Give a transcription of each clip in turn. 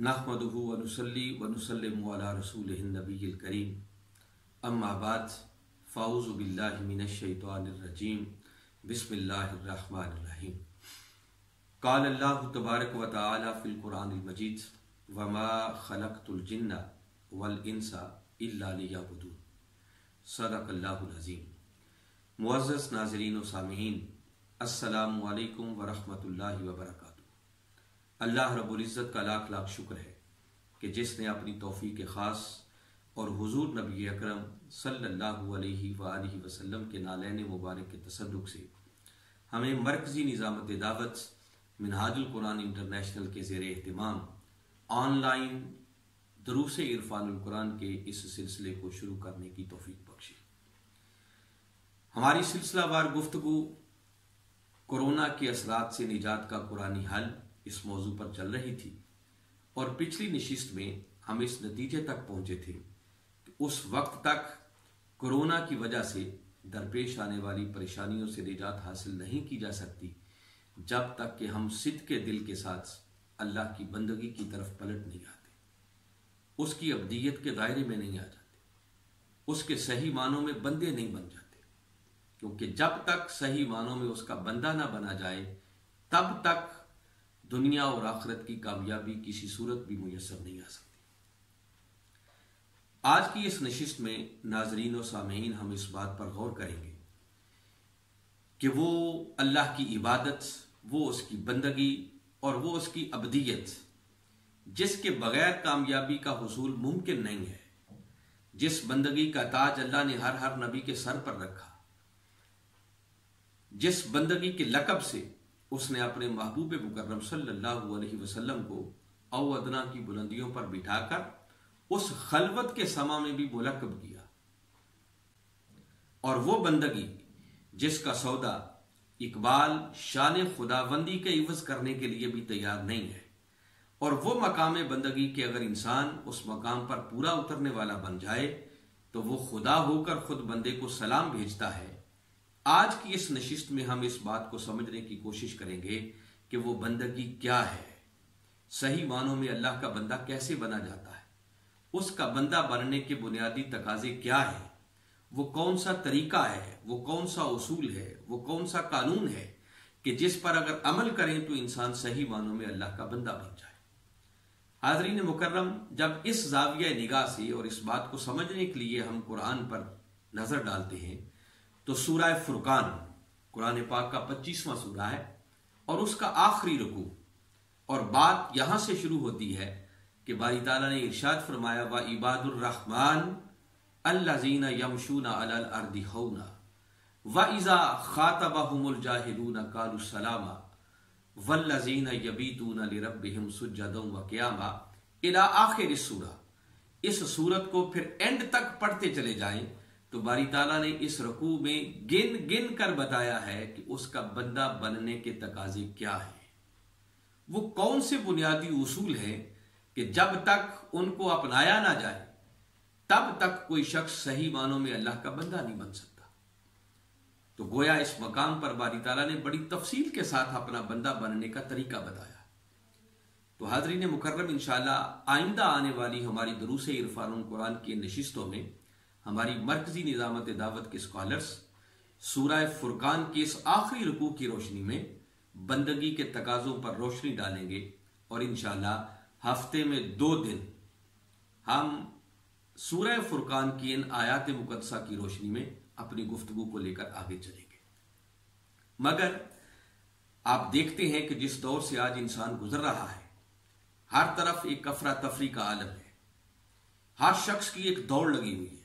नहमदुहु व नुसल्ली व नुसल्लिमु अला रसूलिहिन नबिय्यिल करीम अम्मा बाद फ़ाऊज़ु बिल्लाहि मिनश शैतानिर रजीम बिस्मिल्लाहिर रहमानिर रहीम। क़ाल अल्लाहु तबारक व तआला फ़िल क़ुरानिल मजीद व मा ख़लक़तुल जिन्ना वल इंसा इल्ला लियअबुदून। सदक़ल्लाहुल अज़ीम। मुअज़्ज़ज़ नाज़रीन व सामिईन, अस्सलामु अलैकुम व रहमतुल्लाहि व बरकातुहू। अल्लाह रब्बुल इज़्ज़त का लाख लाख शुक्र है कि जिसने अपनी तौफ़ीक़ ख़ास और हुज़ूर नबी अकरम सल्लल्लाहु अलैहि वालिहि वसल्लम के नालैन मुबारक के तसद्दुक़ से हमें मरकज़ी निज़ामत दावत मिनहाजुल कुरान इंटरनेशनल के ज़ेर एहतिमाम ऑनलाइन दुरूस इरफानुल कुरान के इस सिलसिले को शुरू करने की तौफ़ीक़ बख्शी। हमारी सिलसिलावार गुफ्तगू कोरोना के असरात से निजात का कुरानी हल इस मौजू पर चल रही थी और पिछली नशिस्त में हम इस नतीजे तक पहुंचे थे कि उस वक्त तक कोरोना की वजह से दरपेश आने वाली परेशानियों से निजात हासिल नहीं की जा सकती जब तक कि हम सिद्क़ के दिल के साथ अल्लाह की बंदगी की तरफ पलट नहीं आते, उसकी अब्दियत के दायरे में नहीं आ जाते, उसके सही मानों में बंदे नहीं बन जाते। क्योंकि जब तक सही मानों में उसका बंदा ना बना जाए तब तक दुनिया और आखिरत की कामयाबी किसी सूरत भी मुयस्सर नहीं आ सकती। आज की इस नशिस्त में नाज़रीन और सामीईन हम इस बात पर गौर करेंगे कि वो अल्लाह की इबादत, वो उसकी बंदगी और वो उसकी अब्दियत जिसके बगैर कामयाबी का हुसूल मुमकिन नहीं है, जिस बंदगी का ताज अल्लाह ने हर नबी के सर पर रखा, जिस बंदगी के लक़ब से उसने अपने महबूब मुकर्रम सल्लल्लाहु अलैहि वसल्लम को अवदना की बुलंदियों पर बिठाकर उस खलवत के समा में भी मुलक़्क़ब किया, और वो बंदगी जिसका सौदा इकबाल शान खुदाबंदी के इवज़ करने के लिए भी तैयार नहीं है, और वो मकाम बंदगी के अगर इंसान उस मकाम पर पूरा उतरने वाला बन जाए तो वो खुदा होकर खुद बंदे को सलाम भेजता है। आज की इस नशिस्त में हम इस बात को समझने की कोशिश करेंगे कि वो बंदगी क्या है, सही मानों में अल्लाह का बंदा कैसे बना जाता है, उसका बंदा बनने के बुनियादी तकाजे क्या है, वो कौन सा तरीका है, वो कौन सा उसूल है, वो कौन सा कानून है कि जिस पर अगर अमल करें तो इंसान सही मानों में अल्लाह का बंदा बन जाए। हाज़रीन मुकर्रम, जब इस ज़ाविया निगाह से और इस बात को समझने के लिए हम कुरान पर नजर डालते हैं तो सूरह फुरकान कुरान पाक का 25वां सूरा है और उसका आखिरी रुकू, और बात यहां से शुरू होती है कि बारी ताला ने इरशाद फरमाया व इबादुर रहमान अल्लज़ीना यमशूना अलल अर्दि हौना व इज़ा खातबहुमुल जाहिलूना क़ालू सलामा वल्लज़ीना यबीतूना लिरब्बिहिम सुज्जदन व क़ियामा इला आखिर सूरा। इस सूरत को फिर एंड तक पढ़ते चले जाएं तो बारी ताला ने इस रुकू में गिन गिन कर बताया है कि उसका बंदा बनने के तकाजे क्या है, वो कौन से बुनियादी उसूल हैं कि जब तक उनको अपनाया ना जाए तब तक कोई शख्स सही मानों में अल्लाह का बंदा नहीं बन सकता। तो गोया इस मकाम पर बारी ताला ने बड़ी तफसील के साथ अपना बंदा बनने का तरीका बताया। तो हाज़रीन मुकर्रम, इंशाअल्लाह आइंदा आने वाली हमारी दुरूस इरफानुल कुरान की नशिस्तों में हमारी मरकजी निज़ामत दावत के स्कॉलर्स सूरह फुरकान के इस आखिरी रुकू की रोशनी में बंदगी के तकाजों पर रोशनी डालेंगे, और इंशाअल्लाह हफ्ते में 2 दिन हम सूरह फुरकान की इन आयात मुक़द्दसा की रोशनी में अपनी गुफ्तगू को लेकर आगे चलेंगे। मगर आप देखते हैं कि जिस दौर से आज इंसान गुजर रहा है, हर तरफ एक अफरा तफरी का आलम है, हर शख्स की एक दौड़ लगी हुई है,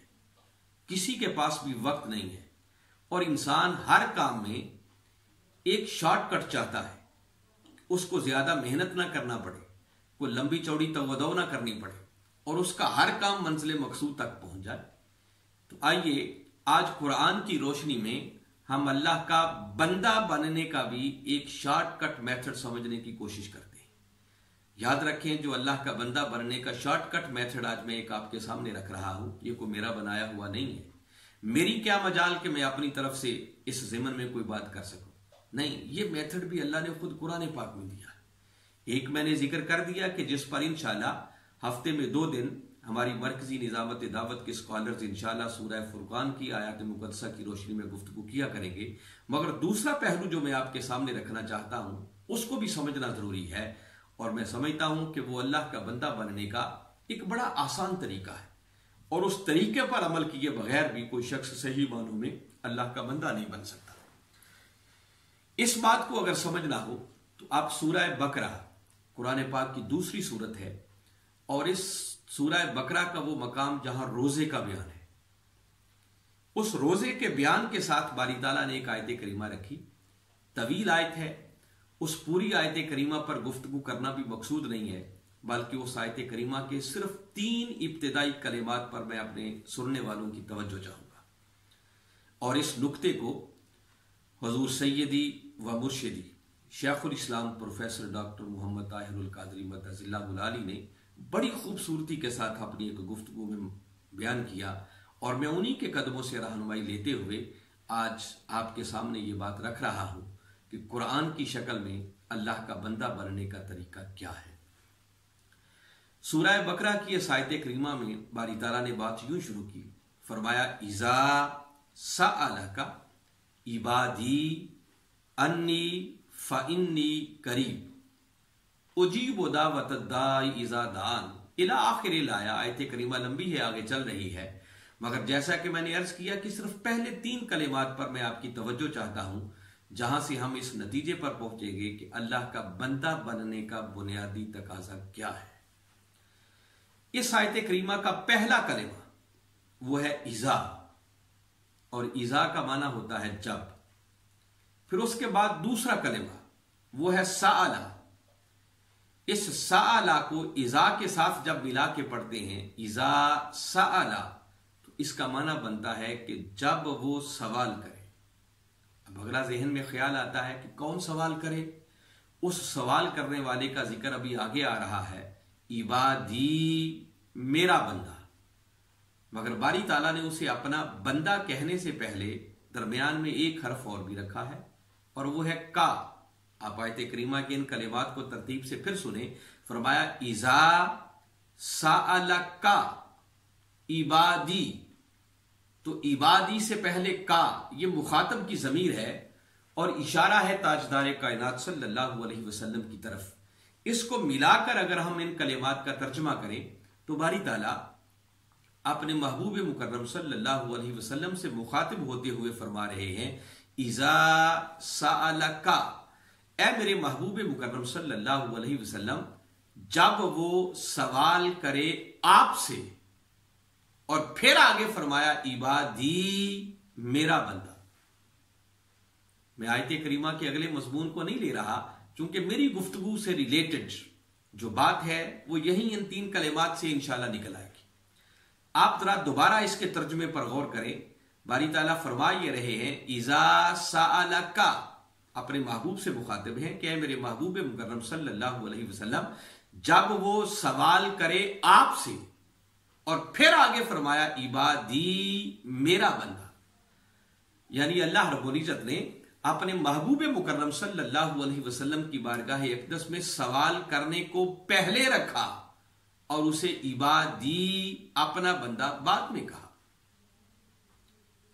किसी के पास भी वक्त नहीं है, और इंसान हर काम में एक शॉर्टकट चाहता है, उसको ज्यादा मेहनत ना करना पड़े, कोई लंबी चौड़ी तवदो ना करनी पड़े, और उसका हर काम मंजिल मकसूद तक पहुंच जाए। तो आइए आज कुरान की रोशनी में हम अल्लाह का बंदा बनने का भी एक शॉर्टकट मेथड समझने की कोशिश करते हैं। याद रखें, जो अल्लाह का बंदा बनने का शॉर्टकट मेथड आज मैं एक आपके सामने रख रहा हूं, ये कोई मेरा बनाया हुआ नहीं है। मेरी क्या मजाल कि मैं अपनी तरफ से इस ज़िमन में कोई बात कर सकूं, नहीं, ये मेथड भी अल्लाह ने खुद कुरान पाक में दिया है। एक मैंने जिक्र कर दिया कि जिस पर इंशाल्लाह हफ्ते में 2 दिन हमारी मरकजी निजामत दावत के स्कॉलर्स इंशाल्लाह सूरह फुरकान की आयत मुकद्दसा की रोशनी में गुफ्तगू किया करेंगे। मगर दूसरा पहलू जो मैं आपके सामने रखना चाहता हूं उसको भी समझना जरूरी है, और मैं समझता हूं कि वो अल्लाह का बंदा बनने का एक बड़ा आसान तरीका है, और उस तरीके पर अमल किए बगैर भी कोई शख्स सही मानों में अल्लाह का बंदा नहीं बन सकता। इस बात को अगर समझना हो तो आप सूरह बकरा, कुरान पाक की दूसरी सूरत है, और इस सूरह बकरा का वो मकाम जहां रोजे का बयान है, उस रोजे के बयान के साथ बारी ताला ने एक आयत करीमा रखी। तवील आयत है, उस पूरी आयत करीमा पर गुफ्तगू करना भी मकसूद नहीं है, बल्कि उस आयत करीमा के सिर्फ 3 इब्तिदाई कलिमात पर मैं अपने सुनने वालों की तवज्जो चाहूंगा, और इस नुक्ते को हुजूर सैयदी व मुर्शिदी शेखुल इस्लाम प्रोफेसर डॉक्टर मोहम्मद ताहिरुल कादरी मद्दज़िल्लाहुल आली ने बड़ी खूबसूरती के साथ अपनी एक गुफ्तगू में बयान किया, और मैं उन्हीं के कदमों से रहनुमाई लेते हुए आज आपके सामने ये बात रख रहा हूं कि कुरान की शक्ल में अल्लाह का बंदा बनने का तरीका क्या है। सूरह बकरा की इस आयत करीमा में बारी ताला ने बात यूं शुरू की, फरमाया इज़ा सअलका इबादी अन्नी फ़इन्नी करीब उजीब दावत दाई इज़ा दान इला आखिर आया। आयत करीमा लंबी है, आगे चल रही है, मगर जैसा कि मैंने अर्ज किया कि सिर्फ पहले 3 कलिमात पर मैं आपकी तवज्जो चाहता हूं, जहां से हम इस नतीजे पर पहुंचेंगे कि अल्लाह का बंदा बनने का बुनियादी तकाजा क्या है। इस आयत करीमा का पहला कलिमा वो है इज़ा, और इज़ा का माना होता है जब। फिर उसके बाद दूसरा कलिमा वो है साअला। इस साअला को इज़ा के साथ जब मिला के पढ़ते हैं, इज़ा साअला, तो इसका माना बनता है कि जब वो सवाल करे। अब अगला जहन में ख्याल आता है कि कौन सवाल करे, उस सवाल करने वाले का जिक्र अभी आगे आ रहा है, इबादी मेरा बंदा। मगर बारी ताला ने उसे अपना बंदा कहने से पहले दरमियान में एक हर्फ और भी रखा है, और वो है का। आप आयत करीमा के इन कलिमात को तरतीब से फिर सुने, फरमाया इज़ा साअलका इबादी। तो इबादी से पहले का, ये मुखातब की जमीर है और इशारा है ताजदार कायनात सल्लल्लाहु अलैहि वसल्लम की तरफ। इसको मिलाकर अगर हम इन कलिमात का तर्जमा करें तो बारी ताला अपने महबूब मुकर्रम सल्लल्लाहु अलैहि वसल्लम से मुखातिब होते हुए फरमा रहे हैं, इज़ा साअलका, ऐ मेरे महबूब मुकर्रम सल्लल्लाहु अलैहि वसल्लम, जब वो सवाल करे आपसे। और फिर आगे फरमाया इबादी मेरा बंदा। मैं आयत करीमा के अगले मजमून को नहीं ले रहा, क्योंकि मेरी गुफ्तगू से रिलेटेड जो बात है वो यही इन 3 कलिमात से इंशाल्लाह निकल आएगी। आप जरा दोबारा इसके तर्जुमे पर गौर करें। बारी ताला फरमा ये रहे हैं, इज़ा साअलका, अपने महबूब से मुखातिब हैं कि मेरे महबूब मुकर्रम सल्लल्लाहु अलैहि वसल्लम, जब वो सवाल करे आपसे। और फिर आगे फरमाया इबादी मेरा बंदा, यानी अल्लाह रब्बुल इज्जत ने अपने महबूब मुकर्रम सल्लल्लाहु अलैहि वसल्लम की बारगाह अक़दस में सवाल करने को पहले रखा और उसे इबादी अपना बंदा बाद में कहा।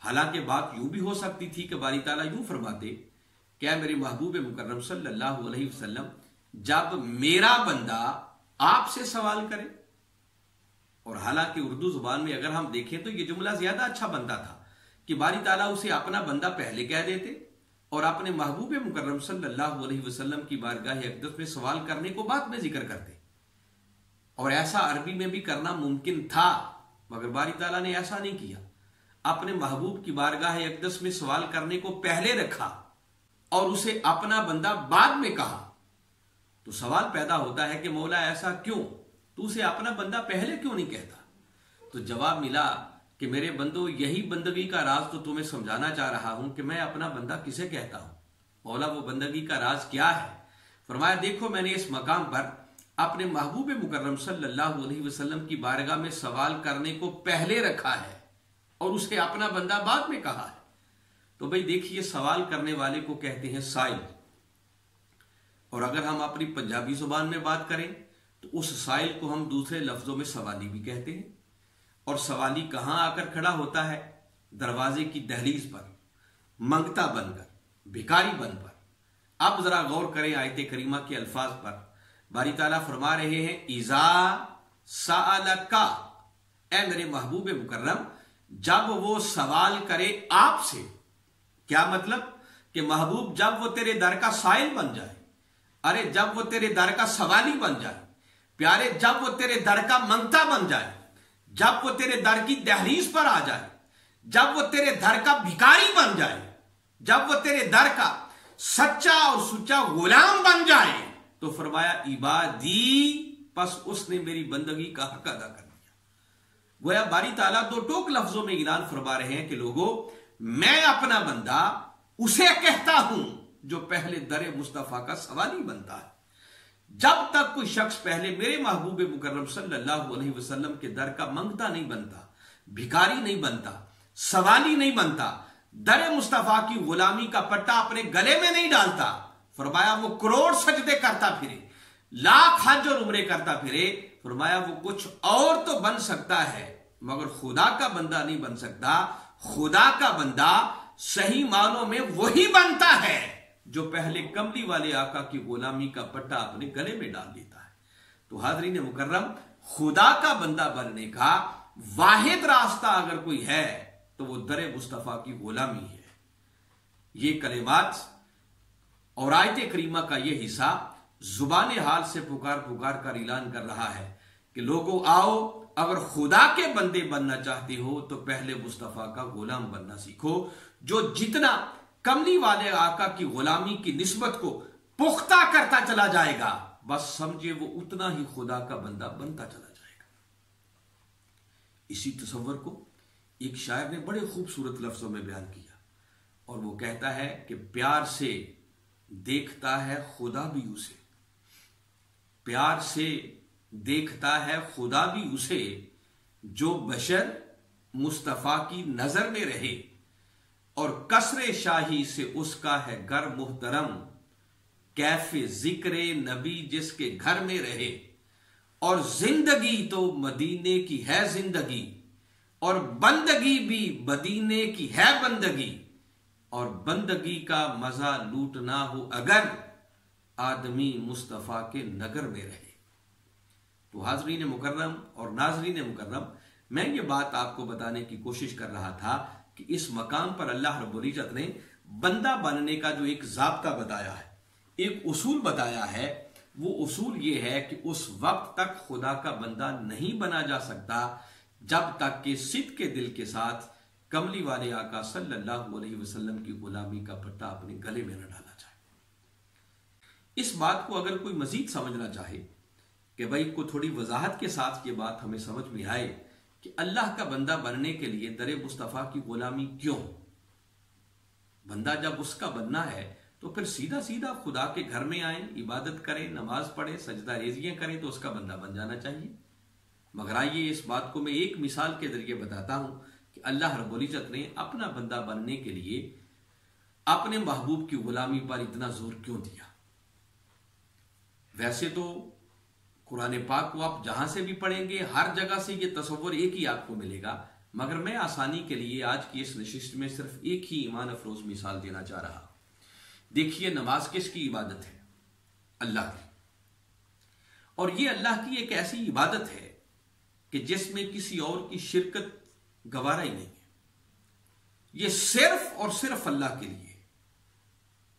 हालांकि बात यूं भी हो सकती थी कि बारी ताला यूं फरमाते, क्या मेरे महबूब मुकर्रम सल्लल्लाहु अलैहि वसल्लम, जब मेरा बंदा आपसे सवाल करे। और हालांकि उर्दू जुबान में अगर हम देखें तो यह जुमला ज्यादा अच्छा बनता था कि बारी ताला उसे अपना बंदा पहले कह देते और अपने महबूब मुकर्रम सल्लल्लाहु अलैहि वसल्लम की बारगाह अक़दस में सवाल करने को बाद में जिक्र करते। और ऐसा अरबी में भी करना मुमकिन था, मगर बारी ताला ने ऐसा नहीं किया। अपने महबूब की बारगाह अक़दस में सवाल करने को पहले रखा और उसे अपना बंदा बाद में कहा। तो सवाल पैदा होता है कि मौला ऐसा क्यों, तू उसे अपना बंदा पहले क्यों नहीं कहता? तो जवाब मिला कि मेरे बंदो, यही बंदगी का राज तो तुम्हें समझाना चाह रहा हूं कि मैं अपना बंदा किसे कहता हूं। मौला वो बंदगी का राज क्या है? फरमाया, देखो मैंने इस मकाम पर अपने महबूब मुकर्रम सल्लल्लाहु अलैहि वसल्लम की बारगाह में सवाल करने को पहले रखा है और उसे अपना बंदा बाद में कहा है। तो भाई देखिए, सवाल करने वाले को कहते हैं साइल। और अगर हम अपनी पंजाबी जुबान में बात करें तो उस साइल को हम दूसरे लफ्जों में सवाली भी कहते हैं। और सवाली कहां आकर खड़ा होता है? दरवाजे की दहलीज पर, मंगता बनकर, भिखारी बनकर। अब जरा गौर करें आयत करीमा के अल्फाज पर। बारी ताला फरमा रहे हैं, इजा सालका, ए मेरे महबूब मुकर्रम, जब वो सवाल करे आपसे। क्या मतलब? कि महबूब जब वो तेरे दर का साइल बन जाए, अरे जब वो तेरे दर का सवाली बन जाए, प्यारे जब वो तेरे दर का मंगता बन जाए, जब वो तेरे दर की दहलीज पर आ जाए, जब वो तेरे दर का भिखारी बन जाए, जब वो तेरे दर का सच्चा और सुच्चा गुलाम बन जाए, तो फरमाया इबादी, बस उसने मेरी बंदगी का हक अदा कर दिया। गोया बारी ताला दो टोक लफ्जों में ऐलान फरमा रहे हैं कि लोगों, मैं अपना बंदा उसे कहता हूं जो पहले दरे मुस्तफा का सवाली बनता है। जब तक कोई शख्स पहले मेरे महबूब मुकर्रम सल्लल्लाहु अलैहि वसल्लम के दर का मंगता नहीं बनता, भिखारी नहीं बनता, सवाली नहीं बनता, दरे मुस्तफा की गुलामी का पट्टा अपने गले में नहीं डालता, फरमाया वो करोड़ सजदे करता फिरे, लाख हज और उम्रे करता फिरे, फरमाया वो कुछ और तो बन सकता है मगर खुदा का बंदा नहीं बन सकता। खुदा का बंदा सही मानों में वही बनता है जो पहले कमली वाले आका की गुलामी का पट्टा अपने गले में डाल देता है। तो हाज़रीन मुकर्रम, खुदा का बंदा बनने का वाहिद रास्ता अगर कोई है तो वो दरे मुस्तफा की गुलामी है। ये कलिमात और आयत करीमा का ये हिस्सा जुबान हाल से पुकार पुकार कर ऐलान कर रहा है कि लोगों आओ, अगर खुदा के बंदे बनना चाहते हो तो पहले मुस्तफा का गुलाम बनना सीखो। जो जितना कमली वाले आका की गुलामी की निस्बत को पुख्ता करता चला जाएगा, बस समझे वो उतना ही खुदा का बंदा बनता चला जाएगा। इसी तसव्वुर को एक शायर ने बड़े खूबसूरत लफ्जों में बयान किया और वो कहता है कि प्यार से देखता है खुदा भी उसे, प्यार से देखता है खुदा भी उसे, जो बशर मुस्तफा की नजर में रहे और कसरे शाही से उसका है घर मुहतरम, कैफे जिक्रे नबी जिसके घर में रहे। और जिंदगी तो मदीने की है जिंदगी और बंदगी भी मदीने की है बंदगी, और बंदगी का मजा लूटना हो अगर आदमी मुस्तफा के नगर में रहे। तो हाज़रीन मुकर्रम और नाज़रीन मुकर्रम, मैं ये बात आपको बताने की कोशिश कर रहा था कि इस मकाम पर अल्लाह रब्बुल इज्जत ने बंदा बनने का जो एक ज़ाब्ता बताया है, एक उसूल बताया है, वो उसूल ये है कि उस वक्त तक खुदा का बंदा नहीं बना जा सकता जब तक कि सिद्क़ के दिल के साथ कमली वाले आका सल्लल्लाहु अलैहि वसल्लम की गुलामी का पट्टा अपने गले में न डाला जाए। इस बात को अगर कोई मजीद समझना चाहे कि भाई को थोड़ी वजाहत के साथ ये बात हमें समझ में आए कि अल्लाह का बंदा बनने के लिए दरे मुस्तफा की गुलामी क्यों? बंदा जब उसका बनना है तो फिर सीधा सीधा खुदा के घर में आए, इबादत करें, नमाज पढ़े, सजदा रेजियां करें तो उसका बंदा बन जाना चाहिए। मगर आइए इस बात को मैं एक मिसाल के जरिए बताता हूं कि अल्लाह रब्बुल इज्जत ने अपना बंदा बनने के लिए अपने महबूब की गुलामी पर इतना जोर क्यों दिया। वैसे तो कुरान पाक को आप जहां से भी पढ़ेंगे हर जगह से ये तसव्वुर एक ही आपको मिलेगा, मगर मैं आसानी के लिए आज की इस नशिस्त में सिर्फ एक ही ईमान अफरोज मिसाल देना चाह रहा। देखिए, नमाज किसकी इबादत है? अल्लाह की। और ये अल्लाह की एक ऐसी इबादत है कि जिसमें किसी और की शिरकत गवारा ही नहीं है। ये सिर्फ और सिर्फ अल्लाह के लिए,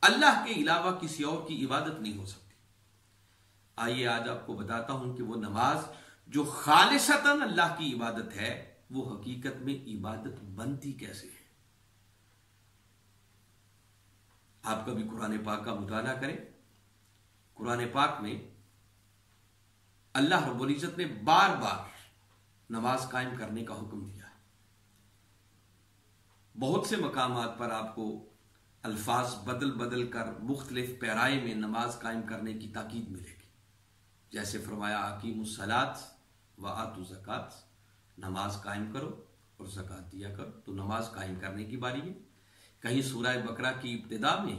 अल्लाह के अलावा किसी और की इबादत नहीं हो सकती। आइए आज आपको बताता हूं कि वो नमाज जो खालिसतन अल्लाह की इबादत है, वो हकीकत में इबादत बनती कैसे है। आप कभी कुरान पाक का मुताला करें। कुरान पाक में अल्लाह रब्बुल इज्जत ने बार बार नमाज कायम करने का हुक्म दिया है। बहुत से मकामात पर आपको अल्फाज बदल बदल कर मुख्तलिफ पैराए में नमाज कायम करने की ताकीद मिलेगी। जैसे फरमाया अकीमुस्सलात व आतु ज़कात, नमाज कायम करो और ज़कात दिया करो। तो नमाज कायम करने की बारी है। कहीं सूरह बकरा की इब्तिदा में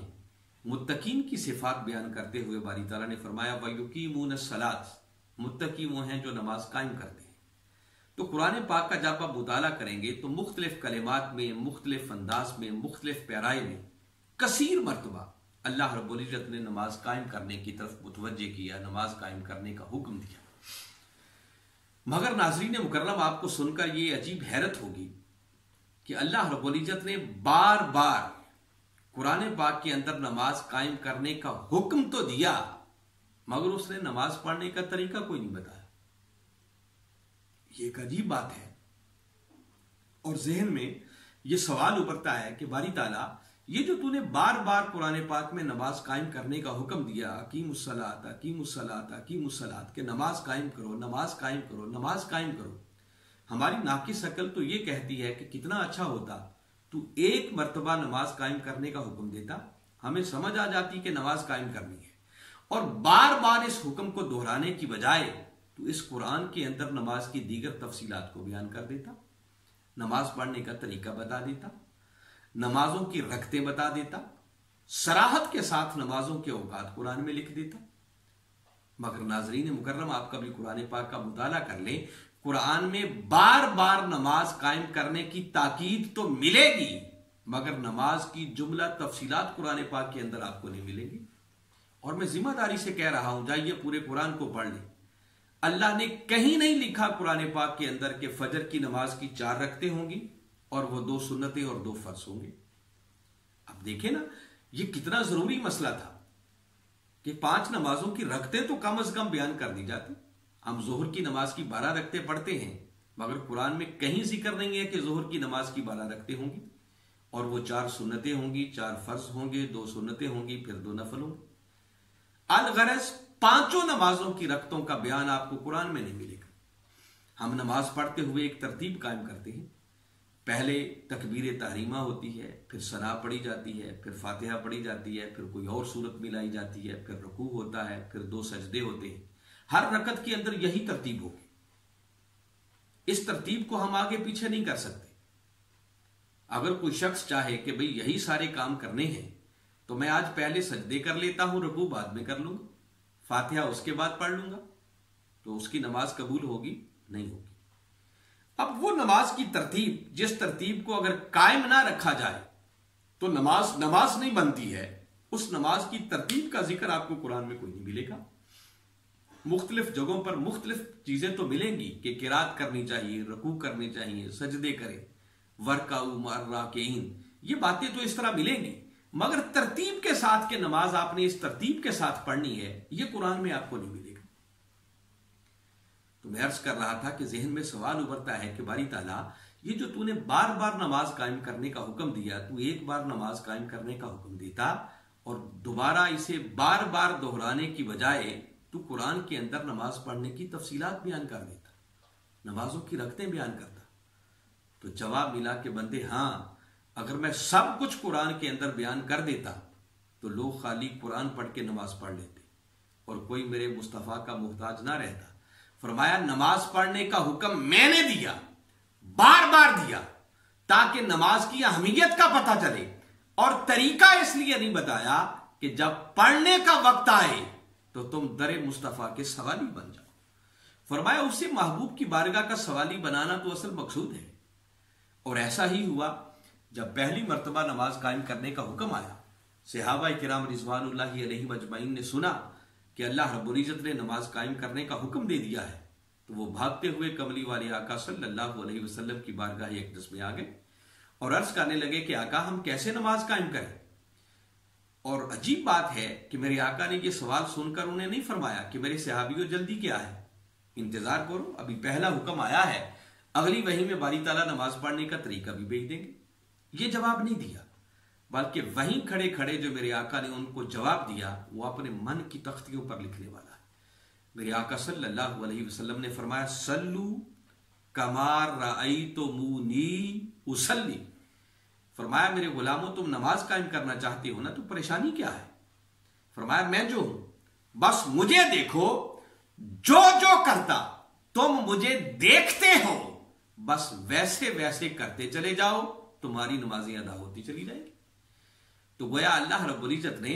मुत्तकीन की सिफात बयान करते हुए बारी ताला ने फरमाया वयुकीमून सलात, मुत्तकी वो हैं जो नमाज कायम करते हैं। तो कुरान पाक का जब आप मुताला करेंगे तो मुख्तलिफ कलिमात में, मुख्तलिफ अंदाज में, मुख्तलिफ पैराए में कसीर मरतबा अल्लाह रब्बुल इज्जत ने नमाज कायम करने की तरफ मुतवज्जे किया, नमाज कायम करने का हुक्म दिया। मगर नाज़रीन मुकर्रम, आपको सुनकर ये अजीब हैरत होगी कि अल्लाह रब्बुल इज्जत ने बार बार कुरान पाक के अंदर नमाज कायम करने का हुक्म तो दिया, मगर उसने नमाज पढ़ने का तरीका कोई नहीं बताया। ये एक अजीब बात है। और जहन में ये सवाल उभरता है कि बारी ताला, ये जो तूने बार बार कुरान पाक में नमाज कायम करने का हुक्म दिया, कीमुस्सलात कीमुस्सलात कीमुस्सलात, के नमाज कायम करो, नमाज कायम करो, नमाज कायम करो, हमारी नाकिस अकल तो ये कहती है कि कितना अच्छा होता तू एक मर्तबा नमाज कायम करने का हुक्म देता, हमें समझ आ जाती कि नमाज कायम करनी है, और बार बार इस हुक्म को दोहराने की बजाय तू इस कुरान के अंदर नमाज की दीगर तफसीलात को बयान कर देता, नमाज पढ़ने का तरीका बता देता, नमाजों की रकतें बता देता, सराहत के साथ नमाजों के औकात कुरान में लिख देता। मगर नाजरीन मुकर्रम, आप कभी कुरान पाक का मुताला कर लें, कुरान में बार बार नमाज कायम करने की ताकीद तो मिलेगी, मगर नमाज की जुमला तफसीलात कुरान पाक के अंदर आपको नहीं मिलेंगी। और मैं जिम्मेदारी से कह रहा हूं, जाइए पूरे कुरान को पढ़ लें। अल्लाह ने कहीं नहीं लिखा कुरान पाक के अंदर कि फजर की नमाज की 4 रकतें होंगी और वो 2 सुन्नतें और 2 फर्ज होंगे। अब देखें ना, ये कितना जरूरी मसला था कि 5 नमाजों की रकतें तो कम से कम बयान कर दी जाती। हम जोहर की नमाज की 12 रकतें पढ़ते हैं, मगर कुरान में कहीं जिक्र नहीं है कि जोहर की नमाज की 12 रकतें होंगी और वो 4 सुन्नतें होंगी, 4 फर्ज होंगे, 2 सुन्नतें होंगी, फिर 2 नफल होंगे। अलगरज 5 नमाजों की रकतों का बयान आपको कुरान में नहीं मिलेगा। हम नमाज पढ़ते हुए एक तरतीब कायम करते हैं। पहले तकबीर तहरीमा होती है, फिर सना पढ़ी जाती है, फिर फातिहा पढ़ी जाती है, फिर कोई और सूरत मिलाई जाती है, फिर रुकू होता है, फिर 2 सजदे होते हैं। हर रकत के अंदर यही तरतीब होगी। इस तरतीब को हम आगे पीछे नहीं कर सकते। अगर कोई शख्स चाहे कि भाई यही सारे काम करने हैं, तो मैं आज पहले सजदे कर लेता हूं, रुकू बाद में कर लूंगा, फातिहा उसके बाद पढ़ लूंगा, तो उसकी नमाज कबूल होगी? नहीं होगी। अब वो नमाज की तरतीब, जिस तरतीब को अगर कायम ना रखा जाए तो नमाज नहीं बनती है, उस नमाज की तरतीब का जिक्र आपको कुरान में कोई नहीं मिलेगा। मुख्तलिफ जगहों पर मुख्तलिफ चीजें तो मिलेंगी कि किरात करनी चाहिए, रुकू करनी चाहिए, सजदे करें, वर्काऊ मर्राकीन, ये बातें तो इस तरह मिलेंगी, मगर तरतीब के साथ के नमाज आपने इस तरतीब के साथ पढ़नी है, यह कुरान में आपको नहीं मिलेगा। तो मैं अर्ज कर रहा था कि जहन में सवाल उभरता है कि बारी ताला, ये जो तूने बार बार नमाज कायम करने का हुक्म दिया, तू एक बार नमाज कायम करने का हुक्म देता और दोबारा इसे बार बार दोहराने की बजाय तू कुरान के अंदर नमाज पढ़ने की तफसीलात बयान कर देता, नमाजों की रकतें बयान करता। तो जवाब मिला कि बंदे, हां, अगर मैं सब कुछ कुरान के अंदर बयान कर देता तो लोग खाली कुरान पढ़ के नमाज पढ़ लेते और कोई मेरे मुस्तफा का मुहताज ना रहता। फरमाया नमाज पढ़ने का हुक्म मैंने दिया, बार बार दिया, ताकि नमाज की अहमियत का पता चले, और तरीका इसलिए नहीं बताया कि जब पढ़ने का वक्त आए तो तुम दरे मुस्तफा के सवाली बन जाओ। फरमाया उसे महबूब की बारगाह का सवाली बनाना तो असल मकसूद है। और ऐसा ही हुआ जब पहली मर्तबा नमाज कायम करने का हुक्म आया। सहाबाए किराम रिज़वानुल्लाहि अलैहिम अजमईन ने सुना कि अल्लाह रब्बुल इज्जत ने नमाज कायम करने का हुक्म दे दिया है, तो वो भागते हुए कमली वाले आका सल्लल्लाहु अलैहि वसल्लम की बारगाह अक़दस में आ गए और अर्ज करने लगे कि आका, हम कैसे नमाज कायम करें। और अजीब बात है कि मेरे आका ने यह सवाल सुनकर उन्हें नहीं फरमाया कि मेरे सहाबियों जल्दी क्या है, इंतजार करो, अभी पहला हुक्म आया है, अगली वही में बारी ताला नमाज पढ़ने का तरीका भी भेज देंगे। ये जवाब नहीं दिया, बल्कि वहीं खड़े खड़े जो मेरे आका ने उनको जवाब दिया वो अपने मन की तख्तियों पर लिखने वाला है। मेरे आका सल्लल्लाहु अलैहि वसल्लम ने फरमाया, सल्लू कमार रअयतुमूनी उसल्ली। फरमाया मेरे गुलामों, तुम नमाज कायम करना चाहते हो ना, तो परेशानी क्या है। फरमाया मैं जो हूं, बस मुझे देखो, जो जो करता तुम मुझे देखते हो, बस वैसे वैसे करते चले जाओ, तुम्हारी नमाजें अदा होती चली जाएगी। तो गोया अल्लाह रब्बुल इज्जत ने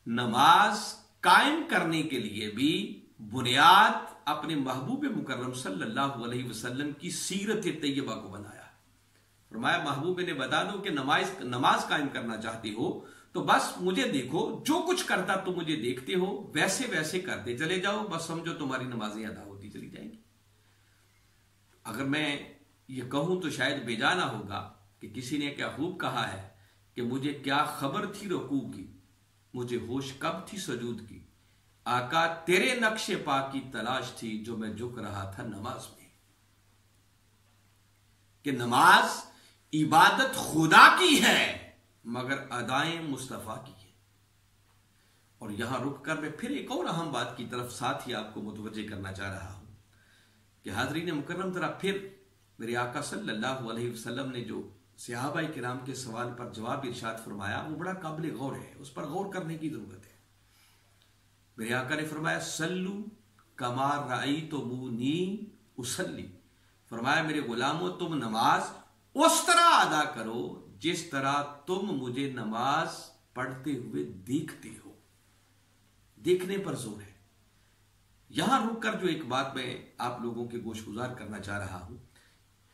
नमाज कायम करने के लिए भी बुनियाद अपने महबूब मुकर्रम सल्लल्लाहु अलैहि वसल्लम की सीरत तैयबा को बनाया। फरमाया महबूब ने बता दो कि नमाज कायम करना चाहते हो तो बस मुझे देखो, जो कुछ करता तुम मुझे देखते हो वैसे वैसे करते चले जाओ, बस समझो तुम्हारी नमाजें अदा होती चली जाएंगी। अगर मैं ये कहूं तो शायद बेजाना होगा कि किसी ने क्या खूब कहा है कि मुझे क्या खबर थी रुकू की, मुझे होश कब थी सजूद की, आका तेरे नक्शे पा की तलाश थी जो मैं झुक रहा था नमाज में। कि नमाज इबादत खुदा की है मगर अदाएं मुस्तफा की है। और यहां रुककर मैं फिर एक और अहम बात की तरफ साथ ही आपको मुतवज्जे करना चाह रहा हूं कि हाज़रीन मुकर्रम जरा फिर मेरे आका सल्लल्लाहु अलैहि वसल्लम ने जो सहाबाए किराम के सवाल पर जवाब इरशाद फरमाया वो बड़ा काबिल गौर है, उस पर गौर करने की जरूरत है। मेरे आका ने फरमाया सल्लू कमा रअयतुमूनी उसल्ली, फरमाया मेरे गुलामों तुम नमाज उस तरह अदा करो जिस तरह तुम मुझे नमाज पढ़ते हुए देखते हो। देखने पर जोर है। यहां रुककर जो एक बात मैं आप लोगों के गोशगुजार करना चाह रहा हूं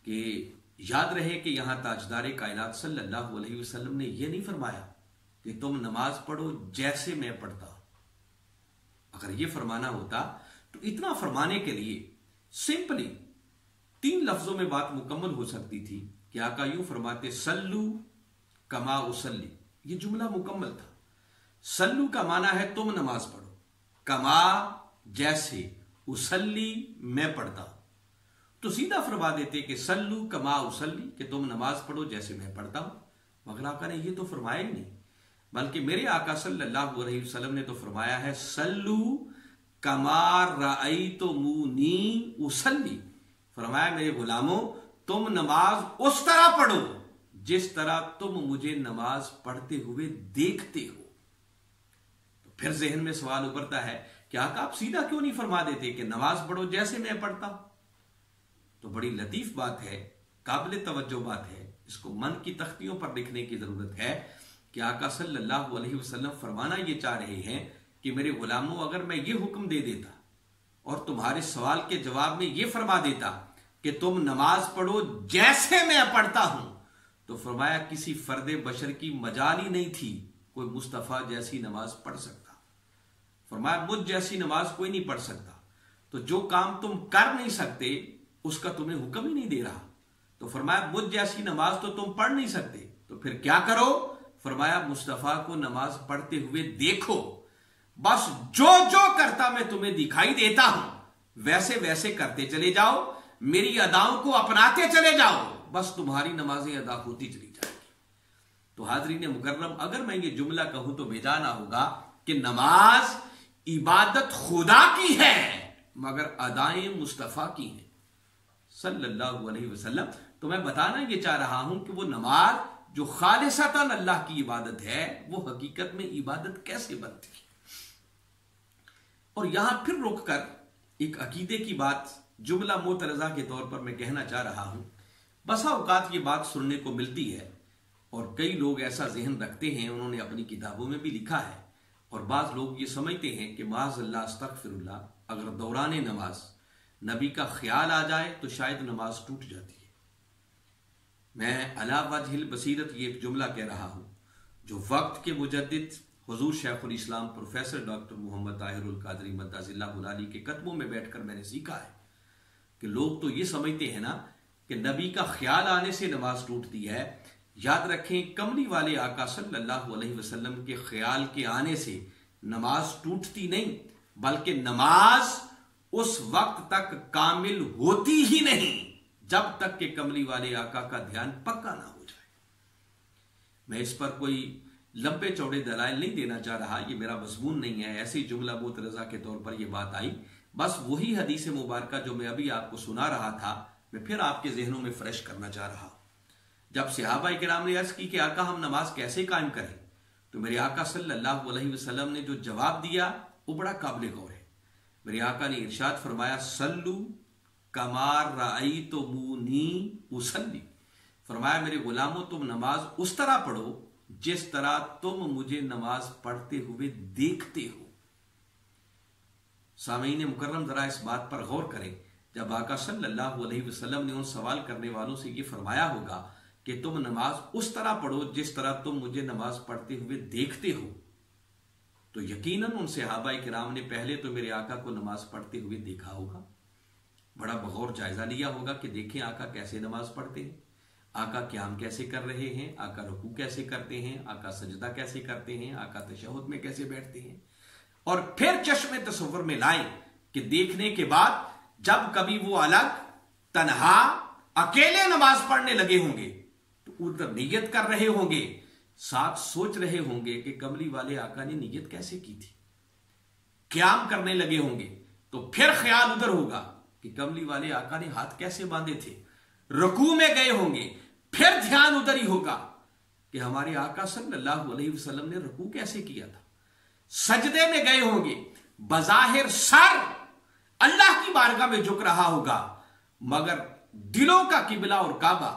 कि याद रहे कि यहां ताजदार कायनात सल्लल्लाहु अलैहि वसल्लम ने यह नहीं फरमाया कि तुम नमाज पढ़ो जैसे मैं पढ़ता हूं। अगर यह फरमाना होता तो इतना फरमाने के लिए सिंपली 3 लफ्जों में बात मुकम्मल हो सकती थी कि आका यूं फरमाते सल्लू कमा उसल्ली, यह जुमला मुकम्मल था। सल्लू का माना है तुम नमाज पढ़ो, कमा जैसे, उसल्ली मैं पढ़ता हूं। तो सीधा फरमा देते कि सल्लू कमा उसल्ली, कि तुम नमाज पढ़ो जैसे मैं पढ़ता हूं। मगर आका ने यह तो फरमाया ही नहीं, बल्कि मेरे आका सल्लल्लाहु अलैहि वसल्लम ने तो फरमाया है सल्लू कमा रअयतुमूनी उसल्ली, फरमाया मेरे गुलामों तुम नमाज उस तरह पढ़ो जिस तरह तुम मुझे नमाज पढ़ते हुए देखते हो। तो फिर जहन में सवाल उभरता है कि आका आप सीधा क्यों नहीं फरमा देते कि नमाज पढ़ो जैसे मैं पढ़ता हूं। तो बड़ी लतीफ बात है, काबिल तवज्जो बात है, इसको मन की तख्तियों पर लिखने की जरूरत है कि आका सल्लल्लाहु अलैहि वसल्लम फरमाना ये चाह रहे हैं कि मेरे गुलामों अगर मैं ये हुक्म दे देता और तुम्हारे सवाल के जवाब में ये फरमा देता कि तुम नमाज पढ़ो जैसे मैं पढ़ता हूं, तो फरमाया किसी फर्दे बशर की मजाल ही नहीं थी कोई मुस्तफा जैसी नमाज पढ़ सकता। फरमाया मुझ जैसी नमाज कोई नहीं पढ़ सकता। तो जो काम तुम कर नहीं सकते उसका तुम्हें हुक्म ही नहीं दे रहा। तो फरमाया मुझ जैसी नमाज तो तुम पढ़ नहीं सकते, तो फिर क्या करो? फरमाया मुस्तफा को नमाज पढ़ते हुए देखो, बस जो जो करता मैं तुम्हें दिखाई देता हूं वैसे वैसे करते चले जाओ, मेरी अदाओं को अपनाते चले जाओ, बस तुम्हारी नमाजें अदा होती चली जाएगी। तो हाज़रीन मुकर्रम अगर मैं ये जुमला कहूं तो बेजाना होगा कि नमाज इबादत खुदा की है मगर अदाएं मुस्तफा की हैं सल्लल्लाहु अलैहि वसल्लम। तो मैं बताना ये चाह रहा हूं कि वो नमाज जो खालिसतन अल्लाह की इबादत है वो हकीकत में इबादत कैसे बनती है। और यहां फिर रुककर एक अकीदे की बात जुमला मोतरजा के तौर पर मैं कहना चाह रहा हूं। बसा औकात ये बात सुनने को मिलती है और कई लोग ऐसा जहन रखते हैं, उन्होंने अपनी किताबों में भी लिखा है, और बाज लोग ये समझते हैं कि माज़अल्लाह अस्तगफिरुल्लाह, अगर दौरान नमाज नबी का ख्याल आ जाए तो शायद नमाज टूट जाती है। मैं अला वजहिल बसीरत ये एक जुमला कह रहा हूं जो वक्त के मुजद्दिद हुजूर शेखुल इस्लाम प्रोफेसर डॉक्टर मोहम्मद ताहिरुल कादरी मद्दाजिल्लाहुल अली के कदमों में बैठकर मैंने सीखा है कि लोग तो ये समझते हैं ना कि नबी का ख्याल आने से नमाज टूटती है। याद रखें कमली वाले आका सल्लल्लाहु अलैहि वसल्लम के ख्याल के आने से नमाज टूटती नहीं, बल्कि नमाज उस वक्त तक कामिल होती ही नहीं जब तक कि कमली वाले आका का ध्यान पक्का ना हो जाए। मैं इस पर कोई लंबे चौड़े दलाइल नहीं देना चाह रहा, ये मेरा मजमून नहीं है, ऐसे ही जुमला मोतरजा के तौर पर यह बात आई। बस वही हदीस मुबारका जो मैं अभी आपको सुना रहा था मैं फिर आपके जहनों में फ्रेश करना चाह रहा हूं। जब सहाबाए किराम ने अर्ज की कि आका हम नमाज कैसे कायम करें, तो मेरे आका सल्लल्लाहु अलैहि वसल्लम ने जो जवाब दिया वो बड़ा काबिल गौर है। मेरे आका ने इरशाद फरमाया सल्लू कमा रअयतुमूनी उसल्ली, फरमाया मेरे गुलामों तुम नमाज उस तरह पढ़ो जिस तरह तुम मुझे नमाज पढ़ते हुए देखते हो। सामीन मुकर्रम, जरा इस बात पर गौर करें, जब आका सल्लल्लाहु अलैहि वसल्लम ने उन सवाल करने वालों से यह फरमाया होगा कि तुम नमाज उस तरह पढ़ो जिस तरह तुम मुझे नमाज पढ़ते हुए देखते हो, तो यकीनन उन सहाबाए किराम ने पहले तो मेरे आका को नमाज पढ़ते हुए देखा होगा, बड़ा बगौर जायजा लिया होगा कि देखें आका कैसे नमाज पढ़ते हैं, आका क़याम कैसे कर रहे हैं, आका रुकू कैसे करते हैं, आका सजदा कैसे करते हैं, आका तशहुद में कैसे बैठते हैं। और फिर चश्मे तसव्वुर में लाएं कि देखने के बाद जब कभी वो अलग तन्हा अकेले नमाज पढ़ने लगे होंगे तो उधर नियत कर रहे होंगे, साथ सोच रहे होंगे कि कमली वाले आका ने नियत कैसे की थी। क़याम करने लगे होंगे तो फिर ख्याल उधर होगा कि कमली वाले आका ने हाथ कैसे बांधे थे। रुकू में गए होंगे, फिर ध्यान उधर ही होगा कि हमारे आका सल्लल्लाहु अलैहि वसल्लम ने रुकू कैसे किया था। सजदे में गए होंगे, बज़ाहिर सर अल्लाह की बारगाह में झुक रहा होगा, मगर दिलों का किबला और काबा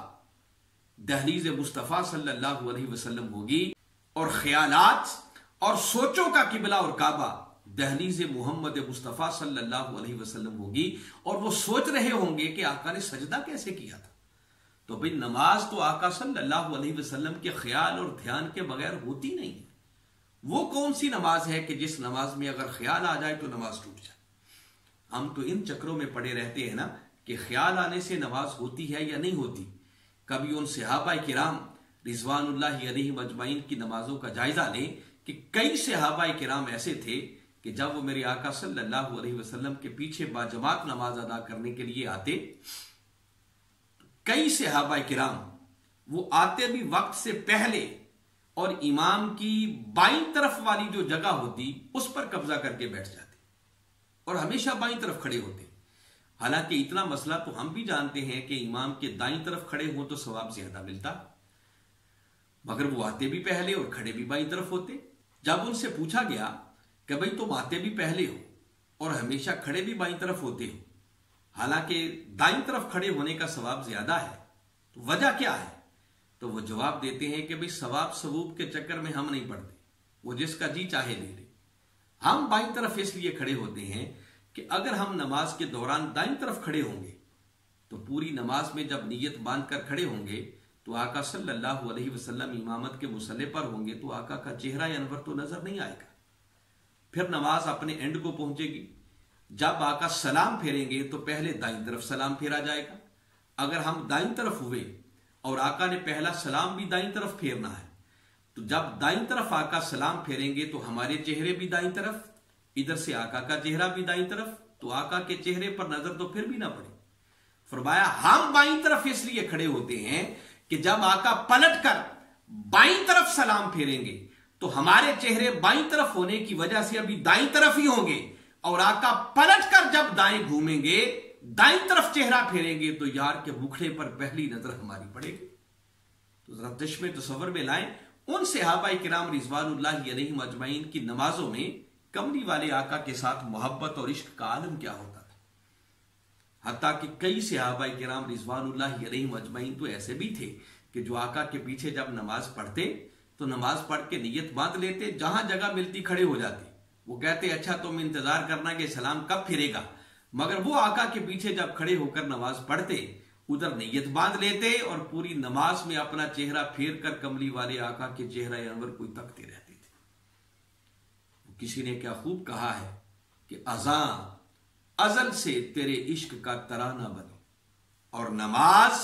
दहलीज मुस्तफा सल्लल्लाहु अलैहि वसल्लम होगी, और ख्यालात और सोचों का किबला और काबा दहलीज मोहम्मद मुस्तफा सल्लल्लाहु अलैहि वसल्लम होगी, और वो सोच रहे होंगे कि आका ने सजदा कैसे किया था। तो भाई नमाज तो आका सल्लल्लाहु अलैहि वसल्लम के ख्याल और ध्यान के बगैर होती नहीं है। वो कौन सी नमाज है कि जिस नमाज में अगर ख्याल आ जाए तो नमाज टूट जाए। हम तो इन चक्रों में पड़े रहते हैं ना कि ख्याल आने से नमाज होती है या नहीं होती। कभी उन सहाबाए किराम रिजवानुल्लाहि अलैहिम अजमाइन की नमाजों का जायजा लें कि कई सहाबाए किराम ऐसे थे कि जब वो मेरे आका सल्लल्लाहु अलैहि वसल्लम के पीछे बाजमात नमाज अदा करने के लिए आते, कई सहाबाए किराम वो आते भी वक्त से पहले और इमाम की बाईं तरफ वाली जो जगह होती उस पर कब्जा करके बैठ जाते और हमेशा बाईं तरफ खड़े होते। हालांकि इतना मसला तो हम भी जानते हैं कि इमाम के दाईं तरफ खड़े हो तो सवाब ज्यादा मिलता, मगर वो आते भी पहले और खड़े भी बाईं तरफ होते। जब उनसे पूछा गया कि भाई तुम आते भी पहले हो और हमेशा खड़े भी बाईं तरफ होते हो, हालांकि दाईं तरफ खड़े होने का सवाब ज्यादा है, तो वजह क्या है? तो वो जवाब देते हैं कि भाई सवाब सबूब के चक्कर में हम नहीं पढ़ते, वो जिसका जी चाहे ले ले। हम बाईं तरफ इसलिए खड़े होते हैं कि अगर हम नमाज के दौरान दाईं तरफ खड़े होंगे तो पूरी नमाज में जब नीयत बांध कर खड़े होंगे तो आका सल्लल्लाहु अलैहि वसल्लम इमामत के मुसल्ले पर होंगे तो आका का चेहरा अनवर तो नजर नहीं आएगा। फिर नमाज अपने एंड को पहुंचेगी। जब आका सलाम फेरेंगे तो पहले दाईं तरफ सलाम फेरा जाएगा। अगर हम दाईं तरफ हुए और आका ने पहला सलाम भी दाईं तरफ फेरना है, तो जब दाईं तरफ आका सलाम फेरेंगे तो हमारे चेहरे भी दाईं तरफ, इधर से आका का चेहरा भी दाईं तरफ, तो आका के चेहरे पर नजर तो फिर भी ना पड़े। फरमाया हम बाईं तरफ इसलिए खड़े होते हैं कि जब आका पलट कर बाईं तरफ सलाम फेरेंगे तो हमारे चेहरे बाईं तरफ होने की वजह से अभी दाईं तरफ ही होंगे, और आका पलट कर जब दाएं घूमेंगे, दाईं तरफ चेहरा फेरेंगे तो यार के मुखड़े पर पहली नजर हमारी पड़ेगी। तो जरा चश्मे तसव्वुर में लाएं उन सहाबाए किराम रिजवानुल्लाहि अलैहिम अजमाइन की नमाजों में कमली वाले आका के साथ मोहब्बत और इश्क का आलम क्या होता था। हत्ता कि कई सहाबाए किराम रिजवानुल्लाहि अलैहिम अजमाइन तो ऐसे भी थे कि जो आका के पीछे जब नमाज पढ़ते तो नमाज पढ़ के नियत बांध लेते, जहां जगह मिलती खड़े हो जाते। वो कहते अच्छा तुम इंतजार करना कि सलाम कब फिरेगा, मगर वो आका के पीछे जब खड़े होकर नमाज पढ़ते उधर नियत बांध लेते और पूरी नमाज में अपना चेहरा फेर कर कमली वाले आका के चेहरा अनवर को तकते रहते थे। किसी ने क्या खूब कहा है कि अज़ान अजल से तेरे इश्क का तराना बनी और नमाज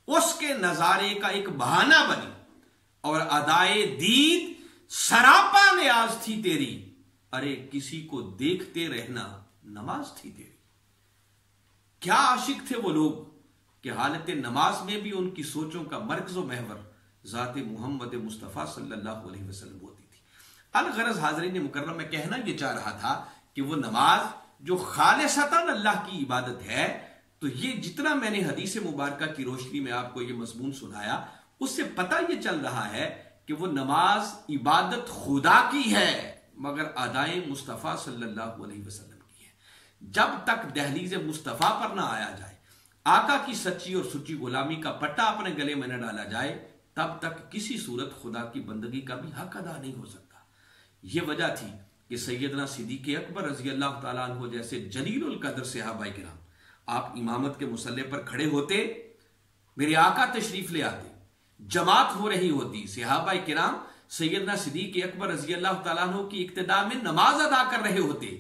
उसके नजारे का एक बहाना बनी, और अदाए दीद सरापा नियाज थी तेरी, अरे किसी को देखते रहना नमाज थी तेरी। क्या आशिक थे वो लोग कि हालत नमाज में भी उनकी सोचों का मरकज़ व महवर ज़ात मोहम्मद मुस्तफ़ा सल्लल्लाहु अलैहि वसल्लम होती थी। अलगरज हाज़रीन मुकर्रम में कहना यह चाह रहा था कि वो नमाज जो खालिसतन अल्लाह की इबादत है, तो ये जितना मैंने हदीस मुबारका की रोशनी में आपको ये मज़मून सुनाया उससे पता ये चल रहा है कि वो नमाज इबादत खुदा की है मगर अदाए मुस्तफ़ा सल्लल्लाहु अलैहि वसल्लम की है। जब तक दहलीज मुस्तफ़ा पर ना आया जाए, आका की सच्ची और सुच्ची गुलामी का पट्टा अपने गले में न डाला जाए, तब तक किसी सूरत खुदा की बंदगी का भी हक अदा नहीं हो सकता। यह वजह थी कि सैयदना सिद्दीक़ अकबर रज़ी अल्लाह तआला अन्हु जैसे जलीलुल कद्र सहाबाए किराम, आप इमामत के मुसल्ले पर खड़े होते, मेरे आका तशरीफ ले आते, जमात हो रही होती, सहाबाए किराम सैयदना सिद्दीक़ अकबर रज़ी अल्लाह तआला अन्हु की इक्तिदा में नमाज अदा कर रहे होते,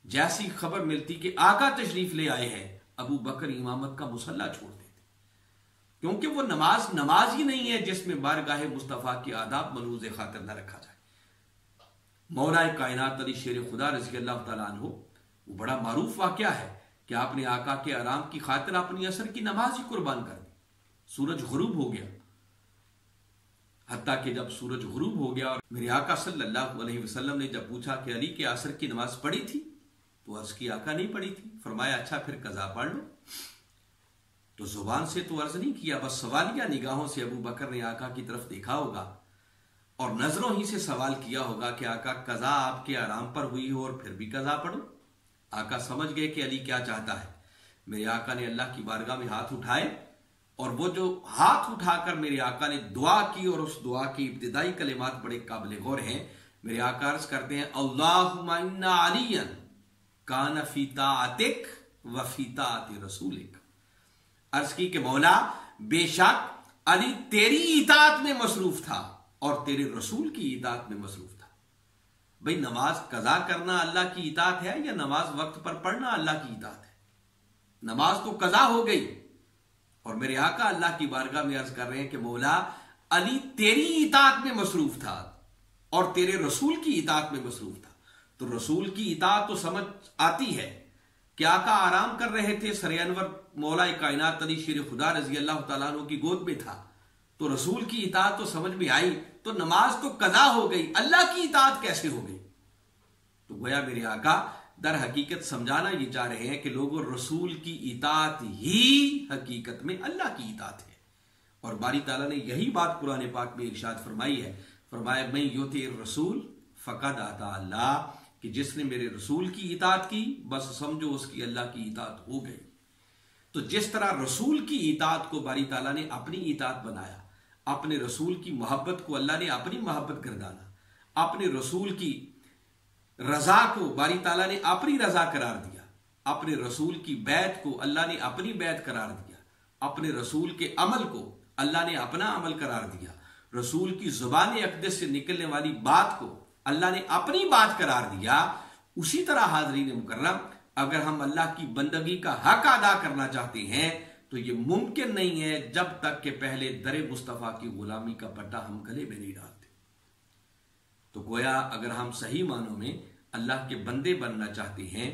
जैसी खबर मिलती कि आका तशरीफ ले आए हैं, अबू बकर इमामत का मुसल्ला छोड़ देते, क्योंकि वो नमाज ही नहीं है जिसमें बारगाह मुस्तफा के आदाब मलूज़ खातिर न रखा जाए। मौलाए कायनात अली शेर खुदा रज़ी अल्लाह तआला अन्हु, वो बड़ा मारूफ वाक़या है कि आपने आका के आराम की खातिर अपनी असर की नमाज ही कुर्बान कर दी। सूरज गुरूब हो गया, हत्ता कि जब सूरज गुरूब हो गया और मेरे आका सल्लल्लाहु अलैहि वसल्लम ने जब पूछा कि अली के असर की नमाज पढ़ी थी, तो अर्ज की आका नहीं पढ़ी थी। फरमाया अच्छा फिर कज़ा पढ़ लो। तो जुबान से तो अर्ज नहीं किया, बस सवालिया निगाहों से अबू बकर ने आका की तरफ देखा होगा और नजरों ही से सवाल किया होगा कि आका कज़ा आपके आराम पर हुई हो और फिर भी कज़ा पढ़ो। आका समझ गए कि अली क्या चाहता है। मेरे आका ने अल्लाह की बारगाह में हाथ उठाए और वो जो हाथ उठाकर मेरे आका ने दुआ की और उस दुआ की इब्तिदाई कलिमात बड़े काबिल गौर हैं। मेरे आका अर्ज करते हैं अल्लाहुम्मा इन्ना अलियन कान फी ताअतिक व फी ताअति रसूलिक। अर्ज की कि मौला बेशक अली तेरी इताअत में मसरूफ था और तेरे रसूल की इताअत में मसरूफ था। भाई नमाज कज़ा करना अल्लाह की इताअत है या नमाज वक्त पर पढ़ना अल्लाह की इताअत है? नमाज तो कज़ा हो गई और मेरे आका अल्लाह की बारगाह में अर्ज कर रहे हैं कि मौला अली तेरी इताअत में मसरूफ था और तेरे रसूल की इताअत में मसरूफ था। तो रसूल की इताअत तो समझ आती है कि आका आराम कर रहे थे, सरे अनवर मौला कायनात अली शेर खुदा रज़ी अल्लाह तआला अन्हु की गोद में था, तो रसूल की इताअत तो समझ में आई। तो नमाज तो कज़ा हो गई, अल्लाह की इताअत कैसे हो गई? तो गोया मेरे आका दर हकीकत समझाना ये चाह रहे हैं कि लोगों रसूल की इताअत ही हकीकत में अल्लाह की इताअत है। और बारी ताला ने यही बात कुरान पाक में इरशाद फरमाई है। फरमाया मैं युती रसूल फकद आता अल्लाह, कि जिसने मेरे रसूल की इताअत की बस समझो उसकी अल्लाह की इताअत हो गई। तो जिस तरह रसूल की इताअत को बारी ताला ने अपनी इताअत बनाया, अपने रसूल की मोहब्बत को अल्लाह ने अपनी मोहब्बत गर्दाना, अपने रसूल की रजा को बारी ताला ने अपनी रजा करार दिया, अपने रसूल की बैत को अल्लाह ने अपनी बैत करार दिया, अपने रसूल के अमल को अल्लाह ने अपना अमल करार दिया, रसूल की जुबान अक़दस से निकलने वाली बात को अल्लाह ने अपनी बात करार दिया। उसी तरह हाज़रीन मुकर्रम, अगर हम अल्लाह की बंदगी का हक अदा करना चाहते हैं तो यह मुमकिन नहीं है जब तक कि पहले दरे मुस्तफ़ा की गुलामी का पट्टा हम गले में नहीं डालते। तो गोया अगर हम सही मानों में अल्लाह के बंदे बनना चाहते हैं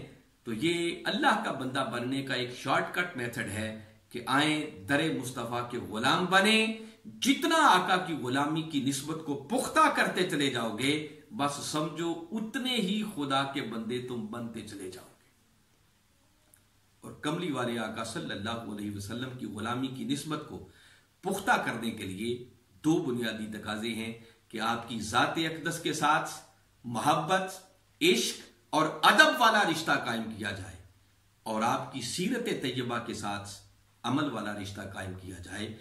तो ये अल्लाह का बंदा बनने का एक शॉर्टकट मेथड है कि आए दरे मुस्तफ़ा के गुलाम बने। जितना आका की गुलामी की निस्बत को पुख्ता करते चले जाओगे, बस समझो उतने ही खुदा के बंदे तुम बनते चले जाओगे। और कमली वाले आका सल्लल्लाहु अलैहि वसल्लम की गुलामी की निस्बत को पुख्ता करने के लिए दो बुनियादी तकाजे हैं कि आपकी ज़ात अक़दस के साथ मोहब्बत, इश्क और अदब वाला रिश्ता कायम किया जाए और आपकी सीरत तैयबा के साथ अमल वाला रिश्ता कायम किया जाए।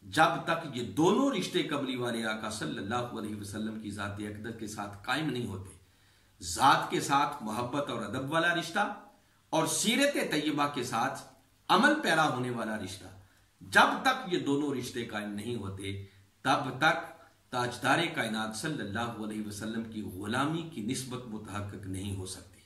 जब तक ये दोनों रिश्ते कमली वाले आका सल्लल्लाहु अलैहि वसल्लम की ज़ात अक़दस के साथ कायम नहीं होते, ज़ात के साथ मोहब्बत और अदब वाला रिश्ता और सीरत तैयबा के साथ अमल पैरा होने वाला रिश्ता, जब तक ये दोनों रिश्ते कायम नहीं होते तब तक ताजदार कायनात सल्लल्लाहु अलैहि वसल्लम की गुलामी की निस्बत मुतहक्किक नहीं हो सकती।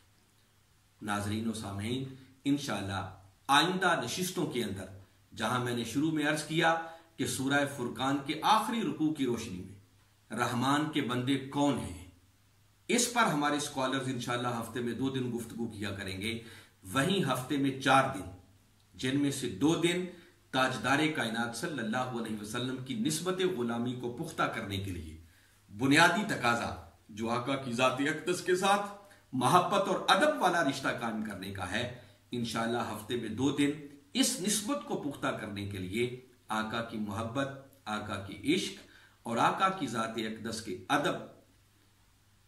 नाज़रीन व सामीन, इंशाअल्लाह आइंदा नशिस्तों के अंदर, जहां मैंने शुरू में अर्ज किया कि सूरह फुरकान के आखिरी रुकू की रोशनी में रहमान के बंदे कौन हैं, इस पर हमारे स्कॉलर्स इंशाअल्लाह हफ्ते में 2 दिन गुफ्तगू किया करेंगे। वहीं हफ्ते में 4 दिन, जिनमें से 2 दिन ताजदार कायनात सल्लल्लाहु अलैहि वसल्लम की निस्बत गुलामी को पुख्ता करने के लिए बुनियादी तकाजा जो आका की ज़ात अक़दस के साथ मोहब्बत और अदब वाला रिश्ता कायम करने का है, इंशाअल्लाह हफ्ते में 2 दिन इस निस्बत को पुख्ता करने के लिए आका की मोहब्बत, आका की इश्क और आका की ज़ात अक़दस के अदब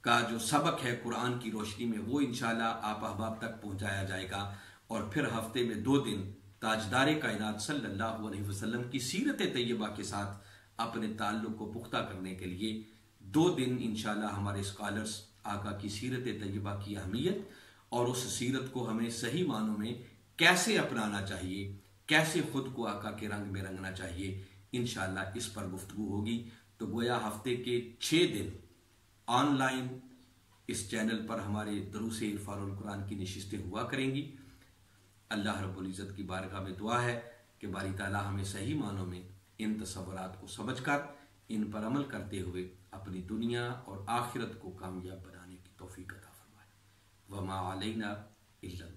का जो सबक है कुरान की रोशनी में, वो इंशाअल्लाह आप अहबाब तक पहुंचाया जाएगा। और फिर हफ्ते में 2 दिन ताजदार कायनात सल्लल्लाहु अलैहि वसल्लम की सीरत तैयबा के साथ अपने ताल्लुक को पुख्ता करने के लिए 2 दिन इंशाल्लाह हमारे स्कॉलर्स आका की सीरत तय्यबा की अहमियत और उस सीरत को हमें सही मानों में कैसे अपनाना चाहिए, कैसे खुद को आका के रंग में रंगना चाहिए, इंशाल्लाह इस पर गुफ्तगू होगी। तो गोया हफ्ते के 6 दिन ऑनलाइन इस चैनल पर हमारे दुरूस इरफानुल कुरान की नशिस्तें हुआ करेंगी। अल्लाह रब्बुल इज़्ज़त की बारगाह में दुआ है कि बारी ताला हमें सही मानों में इन तसव्वुरात को समझकर इन पर अमल करते हुए अपनी दुनिया और आखिरत को कामयाब बनाने की तौफीक अता फरमाए। वमा अलैना इल्लल